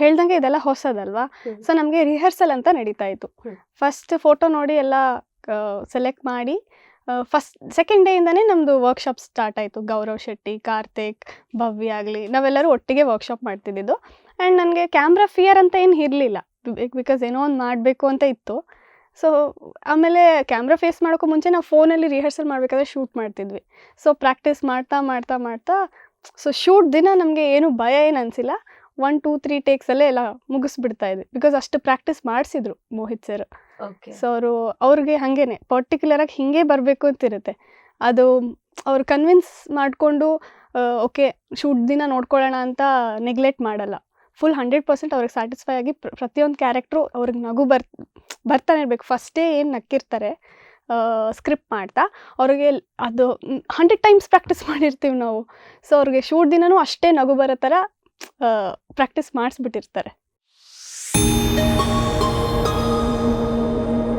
ಹೇಳ್ದಂಗೆ ಇದೆಲ್ಲ ಹೊಸದಲ್ವಾ. ಸೊ ನಮಗೆ ರಿಹರ್ಸಲ್ ಅಂತ ನಡೀತಾ ಇತ್ತು. ಫಸ್ಟ್ ಫೋಟೋ ನೋಡಿ ಎಲ್ಲ ಸೆಲೆಕ್ಟ್ ಮಾಡಿ ಸೆಕೆಂಡ್ ಡೇಯಿಂದನೇ ನಮ್ಮದು ವರ್ಕ್ಶಾಪ್ ಸ್ಟಾರ್ಟ್ ಆಯಿತು. ಗೌರವ್ ಶೆಟ್ಟಿ, ಕಾರ್ತಿಕ್, ಭವ್ಯ ಆಗಲಿ ನಾವೆಲ್ಲರೂ ಒಟ್ಟಿಗೆ ವರ್ಕ್ಶಾಪ್ ಮಾಡ್ತಿದ್ದಿದ್ದು. ಆ್ಯಂಡ್ ನನಗೆ ಕ್ಯಾಮ್ರಾ ಫಿಯರ್ ಅಂತ ಏನು ಇರಲಿಲ್ಲ, ಬಿಕಾಸ್ ಏನೋ ಒಂದು ಮಾಡಬೇಕು ಅಂತ ಇತ್ತು. ಸೊ ಆಮೇಲೆ ಕ್ಯಾಮ್ರಾ ಫೇಸ್ ಮಾಡೋಕ್ಕೂ ಮುಂಚೆ ನಾವು ಫೋನಲ್ಲಿ ರಿಹರ್ಸಲ್ ಮಾಡಬೇಕಾದ್ರೆ ಶೂಟ್ ಮಾಡ್ತಿದ್ವಿ. ಸೊ ಪ್ರಾಕ್ಟೀಸ್ ಮಾಡ್ತಾ ಮಾಡ್ತಾ ಮಾಡ್ತಾ ಸೊ ಶೂಟ್ ದಿನ ನಮಗೆ ಏನು ಭಯ ಏನು ಅನಿಸಿಲ್ಲ. 1, 2, 3 ಟೇಕ್ಸಲ್ಲೇ ಎಲ್ಲ ಮುಗಿಸ್ಬಿಡ್ತಾ ಇದ್ವಿ, ಬಿಕಾಸ್ ಅಷ್ಟು ಪ್ರಾಕ್ಟೀಸ್ ಮಾಡಿಸಿದ್ರು ಮೋಹಿತ್ ಸರ್. ಸೊ ಅವ್ರಿಗೆ ಹಾಗೇನೆ ಪರ್ಟಿಕ್ಯುಲರಾಗಿ ಹೀಗೆ ಬರಬೇಕು ಅಂತಿರುತ್ತೆ. ಅದು ಅವ್ರು ಕನ್ವಿನ್ಸ್ ಮಾಡಿಕೊಂಡು ಓಕೆ ಶೂಟ್ ದಿನ ನೋಡ್ಕೊಳ್ಳೋಣ ಅಂತ ನೆಗ್ಲೆಕ್ಟ್ ಮಾಡಲ್ಲ. ಫುಲ್ 100% ಅವ್ರಿಗೆ ಸ್ಯಾಟಿಸ್ಫೈ ಆಗಿ ಪ್ರತಿಯೊಂದು ಕ್ಯಾರೆಕ್ಟ್ರು ಅವ್ರಿಗೆ ನಗು ಬರ್ತಾನೆ ಇರಬೇಕು. ಫಸ್ಟೇ ಏನು ನಕ್ಕಿರ್ತಾರೆ ಸ್ಕ್ರಿಪ್ಟ್ ಮಾಡ್ತಾ ಅವ್ರಿಗೆ ಅದು 100 ಟೈಮ್ಸ್ ಪ್ರಾಕ್ಟೀಸ್ ಮಾಡಿರ್ತೀವಿ ನಾವು. ಸೊ ಅವ್ರಿಗೆ ಶೂಟ್ ದಿನವೂ ಅಷ್ಟೇ ನಗು ಬರೋ ಥರ ಪ್ರಾಕ್ಟೀಸ್ ಮಾಡಿಸ್ಬಿಟ್ಟಿರ್ತಾರೆ.